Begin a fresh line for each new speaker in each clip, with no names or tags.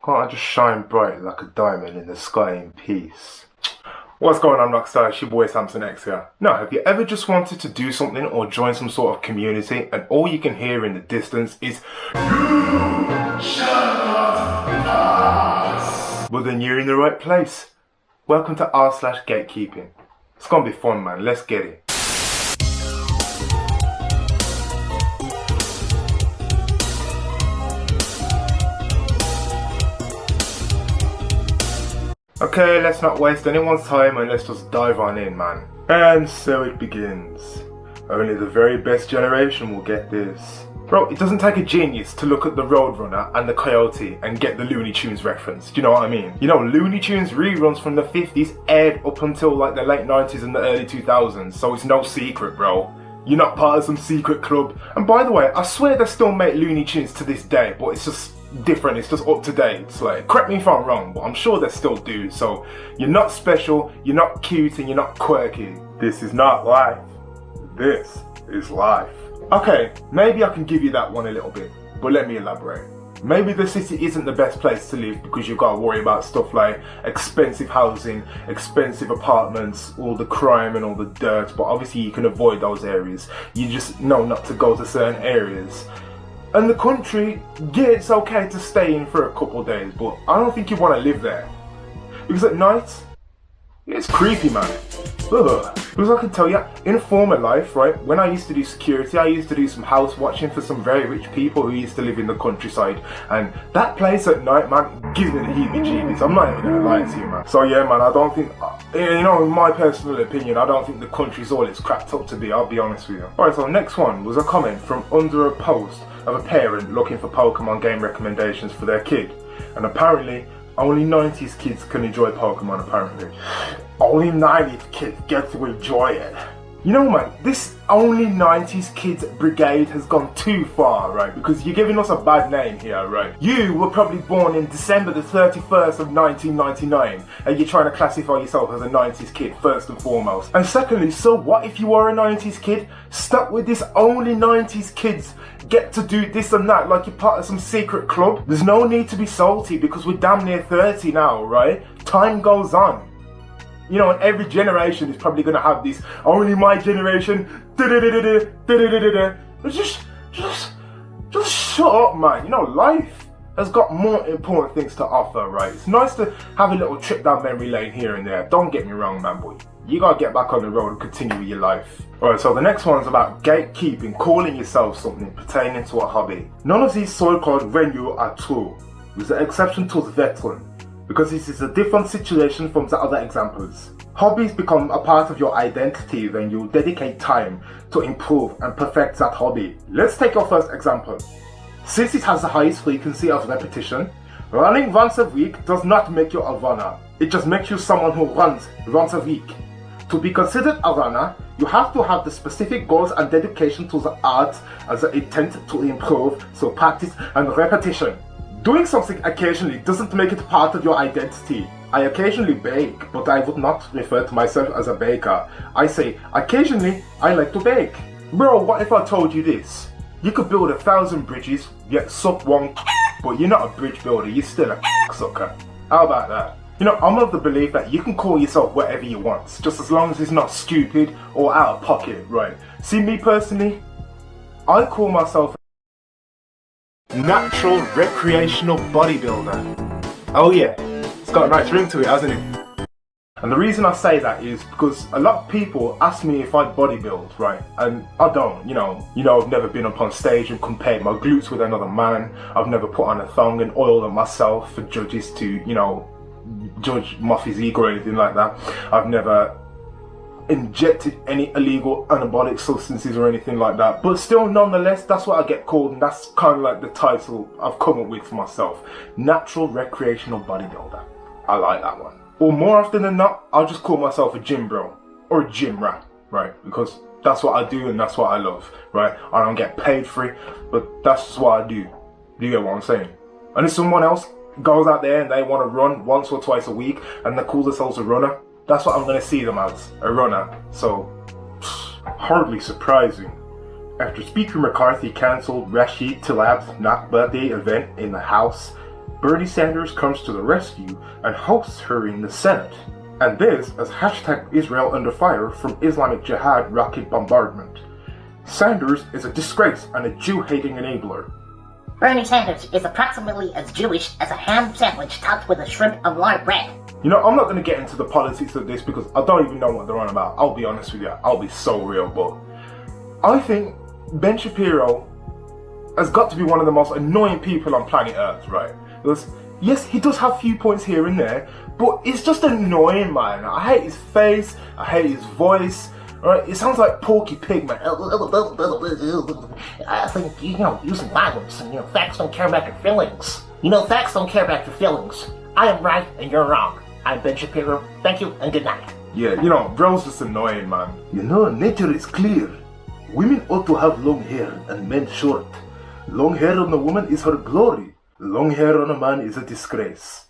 Can't I just shine bright like a diamond in the sky in peace? What's going on, Rockstar? It's your boy Samson X here. Now, have you ever just wanted to do something or join some sort of community and all you can hear in the distance is "You shall not pass"? Well, then you're in the right place. Welcome to r/gatekeeping. It's gonna be fun, man. Let's get it. Okay, let's not waste anyone's time and let's just dive on in, man. And so it begins. Only the very best generation will get this. Bro, it doesn't take a genius to look at the Roadrunner and the Coyote and get the Looney Tunes reference. Do you know what I mean? You know, Looney Tunes reruns from the 50s aired up until like the late 90s and the early 2000s, so it's no secret, bro. You're not part of some secret club. And by the way, I swear they still make Looney Tunes to this day, but it's just different, it's just up to date. It's like, correct me if I'm wrong, but I'm sure they still do. So you're not special, you're not cute, and you're not quirky. This is not life. This is life. Okay, maybe I can give you that one a little bit, but let me elaborate. Maybe the city isn't the best place to live because you've got to worry about stuff like expensive housing, expensive apartments, all the crime and all the dirt, but obviously you can avoid those areas. You just know not to go to certain areas. And the country, yeah, it's okay to stay in for a couple of days, but I don't think you want to live there. Because at night, it's creepy, man. Ugh. Because I can tell you, in a former life, right, when I used to do security, I used to do some house watching for some very rich people who used to live in the countryside. And that place at night, man, gives me the heebie-jeebies. I'm not even going to lie to you, man. So yeah, man, I don't think, you know, in my personal opinion, I don't think the country's all it's cracked up to be, I'll be honest with you. Alright, so next one was a comment from under a post of a parent looking for Pokemon game recommendations for their kid. And apparently, only 90s kids can enjoy Pokemon, apparently. Only 90s kids get to enjoy it. You know, man, this only 90s kids brigade has gone too far, right? Because you're giving us a bad name here, right? You were probably born in December the 31st of 1999, and you're trying to classify yourself as a 90s kid, first and foremost. And secondly, so what if you are a 90s kid? Stuck with this only 90s kids get to do this and that like you're part of some secret club? There's no need to be salty because we're damn near 30 now, right? Time goes on. You know, and every generation is probably going to have this, only my generation, Just shut up, man. You know, life has got more important things to offer, right? It's nice to have a little trip down memory lane here and there. Don't get me wrong, man, boy. You got to get back on the road and continue with your life. Alright, so the next one's about gatekeeping, calling yourself something pertaining to a hobby. None of these so-called renew are true, with the exception to the veteran, because this is a different situation from the other examples. Hobbies become a part of your identity when you dedicate time to improve and perfect that hobby. Let's take our first example. Since it has the highest frequency of repetition, running once a week does not make you a runner. It just makes you someone who runs once a week. To be considered a runner, you have to have the specific goals and dedication to the art as the intent to improve, so practice and repetition. Doing something occasionally doesn't make it part of your identity. I occasionally bake, but I would not refer to myself as a baker. I say, occasionally, I like to bake. Bro, what if I told you this? You could build 1,000 bridges, yet suck one but you're not a bridge builder, you're still a sucker. How about that? You know, I'm of the belief that you can call yourself whatever you want, just as long as it's not stupid or out of pocket, right? See, me personally, I call myself natural recreational bodybuilder. Oh yeah, it's got a nice ring to it, hasn't it? And the reason I say that is because a lot of people ask me if I bodybuild, right? And I don't, you know, I've never been up on stage and compared my glutes with another man. I've never put on a thong and oiled on myself for judges to, you know, judge my physique or anything like that. I've never injected any illegal anabolic substances or anything like that, but still, nonetheless, that's what I get called, and that's kind of like the title I've come up with for myself. Natural recreational bodybuilder. I like that one. Or more often than not, I'll just call myself a gym bro or a gym rat, right? Because that's what I do and that's what I love, right? I don't get paid for it, but that's just what I do. Do you get what I'm saying? And if someone else goes out there and they want to run once or twice a week and they call themselves a runner, that's what I'm going to see them as, a runner. So, hardly surprising. After Speaker McCarthy cancelled Rashid Tlaib's not birthday event in the House, Bernie Sanders comes to the rescue and hosts her in the Senate. And this as hashtag Israel under fire from Islamic Jihad rocket bombardment. Sanders is a disgrace and a Jew-hating enabler.
Bernie Sanders is approximately as Jewish as a ham sandwich topped with a shrimp and lard bread.
You know, I'm not going to get into the politics of this because I don't even know what they're on about. I'll be honest with you. I'll be so real, but I think Ben Shapiro has got to be one of the most annoying people on planet Earth, right? Because, yes, he does have few points here and there, but it's just annoying, man. I hate his face. I hate his voice. Right, it sounds like Porky Pig, man.
I think, using violence and, facts don't care about your feelings. Facts don't care about your feelings. I am right and you're wrong. I'm Ben Shapiro. Thank you and good night.
Yeah, bro's just annoying, man.
Nature is clear. Women ought to have long hair and men short. Long hair on a woman is her glory. Long hair on a man is a disgrace.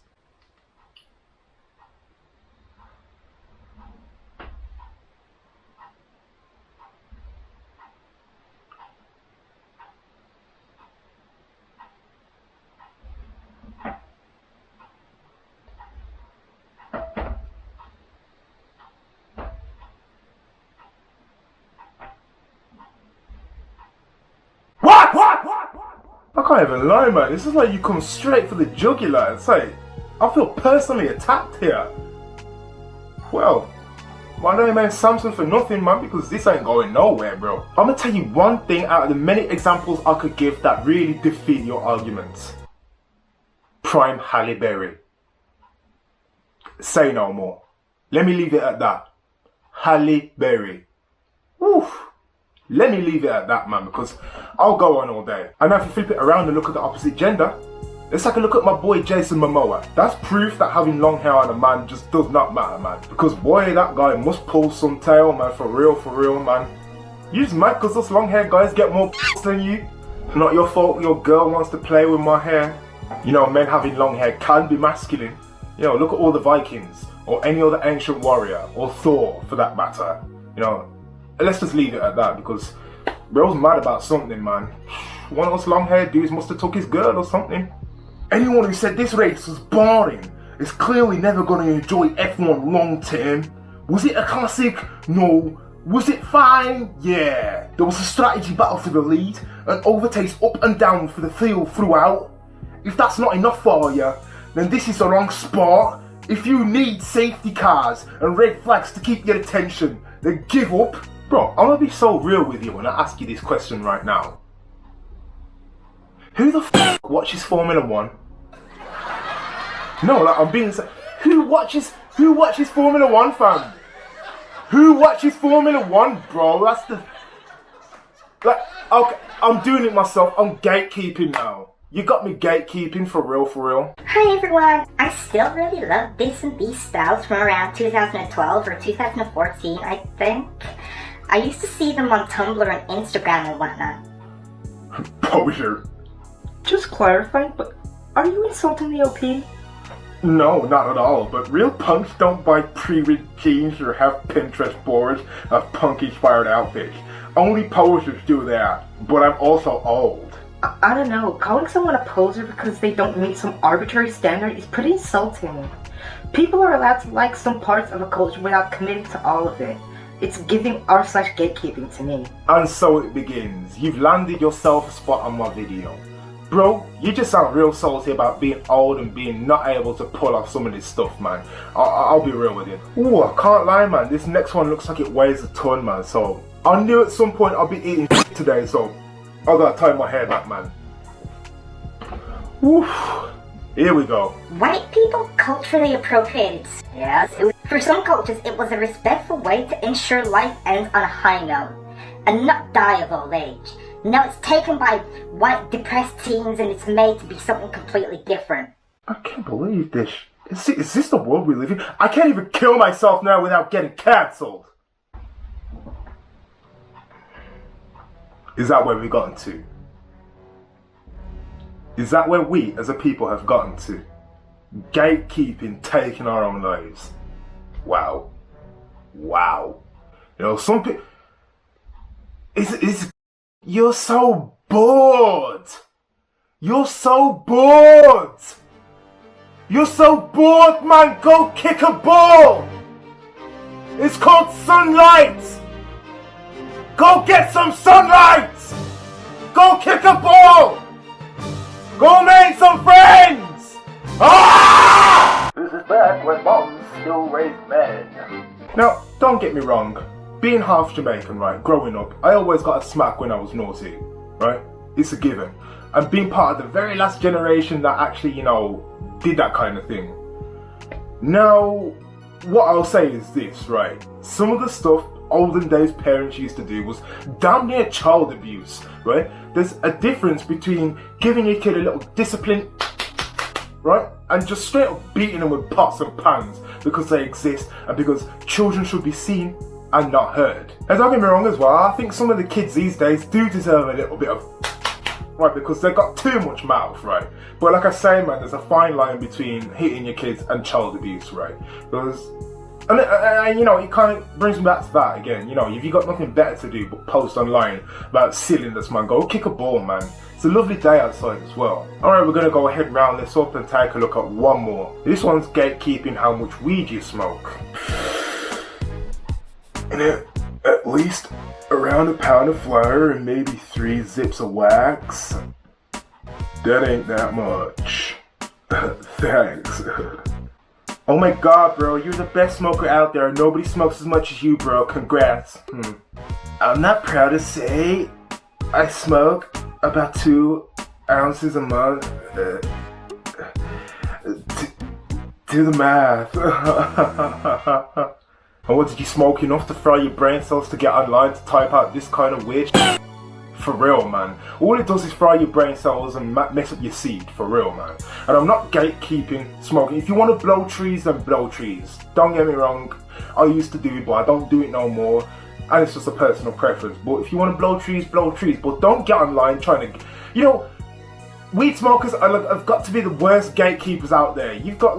I can't even lie, man. This is like you come straight for the jugular. It's like, I feel personally attacked here. Well, my name ain't Samson for nothing, man, because this ain't going nowhere, bro. I'm gonna tell you one thing out of the many examples I could give that really defeat your arguments. Prime Halle Berry. Say no more. Let me leave it at that. Halle Berry. Oof. Let me leave it at that, man, because I'll go on all day. And now if you flip it around and look at the opposite gender, let's take a look at my boy Jason Momoa. That's proof that having long hair on a man just does not matter, man. Because boy, that guy must pull some tail, man, for real, man. You just mad because those long hair guys get more than you? Not your fault your girl wants to play with my hair. Men having long hair can be masculine. Look at all the Vikings, or any other ancient warrior, or Thor for that matter. Let's just leave it at that because bro's mad about something, man. One of those long haired dudes must have took his girl or something.
Anyone who said this race was boring is clearly never going to enjoy F1 long term. Was it a classic? No. Was it fine? Yeah. There was a strategy battle for the lead and overtakes up and down for the field throughout. If that's not enough for you, then this is the wrong sport. If you need safety cars and red flags to keep your attention, then give up.
Bro, I'm gonna be so real with you when I ask you this question right now. Who the f watches Formula 1? No, I'm being who watches Formula 1, fam? Who watches Formula 1, bro? That's the okay, I'm doing it myself. I'm gatekeeping now. You got me gatekeeping for real.
Hi everyone! I still really love This and These styles from around 2012 or 2014, I think. I used to see them on Tumblr and Instagram and whatnot.
Poser.
Just clarifying, but are you insulting the OP?
No, not at all, but real punks don't buy pre-ripped jeans or have Pinterest boards of punk-inspired outfits. Only posers do that, but I'm also old.
I don't know, calling someone a poser because they don't meet some arbitrary standard is pretty insulting. People are allowed to like some parts of a culture without committing to all of it. It's giving r/gatekeeping to me.
And so it begins. You've landed yourself a spot on my video. Bro, you just sound real salty about being old and being not able to pull off some of this stuff, man. I'll be real with you. Ooh, I can't lie, man. This next one looks like it weighs a ton, man. So, I knew at some point I'll be eating today, so I gotta tie my hair back, man. Woof. Here we go.
White people culturally appropriated. Yes, for some cultures it was a respectful way to ensure life ends on a high note and not die of old age. Now it's taken by white depressed teens and it's made to be something completely different.
I can't believe this. Is this the world we live in? I can't even kill myself now without getting cancelled. Is that where we've gotten to? Is that where we as a people have gotten to? Gatekeeping, taking our own lives. Wow. Some people... You're so bored. You're so bored, man. Go kick a ball. It's called sunlight. Go get some sunlight. Go kick a ball. Go make some friends. Ah!
This is back when moms still raised men.
Now, don't get me wrong. Being half Jamaican, right, growing up, I always got a smack when I was naughty, right? It's a given. And being part of the very last generation that actually, did that kind of thing. Now, what I'll say is this, right? Some of the stuff olden days parents used to do was damn near child abuse, right? There's a difference between giving your kid a little discipline, right? And just straight up beating them with pots and pans because they exist and because children should be seen and not heard. And don't get me wrong as well, I think some of the kids these days do deserve a little bit of right, because they've got too much mouth, right? But like I say, man, there's a fine line between hitting your kids and child abuse, right? Because, and it kind of brings me back to that again. If you got nothing better to do but post online about silliness, man, go kick a ball, man. It's a lovely day outside as well. Alright, we're going to go ahead and round this up and take a look at one more. This one's gatekeeping how much weed you smoke. At least around a pound of flour and maybe 3 zips of wax. That ain't that much. Thanks. Oh my god, bro, you're the best smoker out there. Nobody smokes as much as you, bro. Congrats. I'm not proud to say I smoke about 2 ounces a month. Do the math. And what, did you smoke enough to fry your brain cells to get online to type out this kind of weird shit? For real, man. All it does is fry your brain cells and mess up your seed, for real, man. And I'm not gatekeeping smoking. If you want to blow trees, then blow trees. Don't get me wrong, I used to do it, but I don't do it no more. And it's just a personal preference. But if you want to blow trees, blow trees. But don't get online trying to... weed smokers have got to be the worst gatekeepers out there. You've got,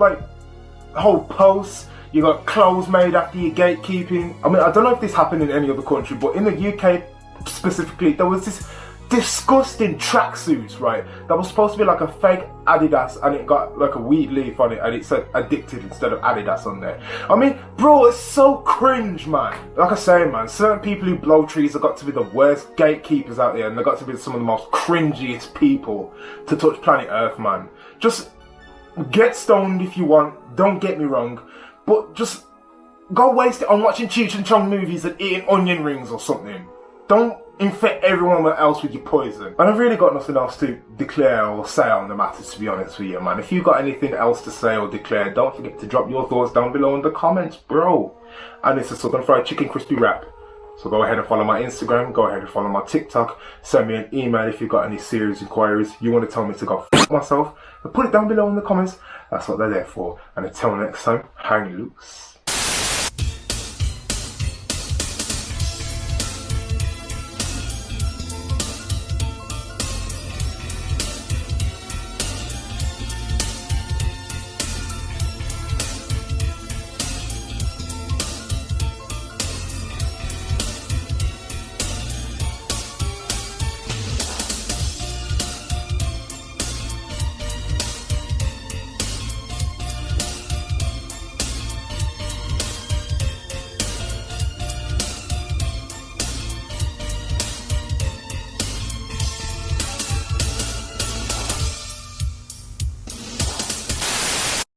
whole posts. You got clothes made after your gatekeeping. I mean, I don't know if this happened in any other country, but in the UK specifically, there was this disgusting tracksuits, right? That was supposed to be like a fake Adidas, and it got like a weed leaf on it, and it said addicted instead of Adidas on there. I mean, bro, it's so cringe, man. Like I say, man, certain people who blow trees have got to be the worst gatekeepers out there, and they've got to be some of the most cringiest people to touch planet Earth, man. Just get stoned if you want, don't get me wrong. But just go waste it on watching Cheech and Chong movies and eating onion rings or something. Don't infect everyone else with your poison. And I've really got nothing else to declare or say on the matter, to be honest with you, man. If you've got anything else to say or declare, don't forget to drop your thoughts down below in the comments, bro. And it's a Southern Fried Chicken Crispy Wrap. So go ahead and follow my Instagram, go ahead and follow my TikTok, send me an email if you've got any serious inquiries, you want to tell me to go f*** myself, and put it down below in the comments. That's what they're there for. And until next time, hang loose.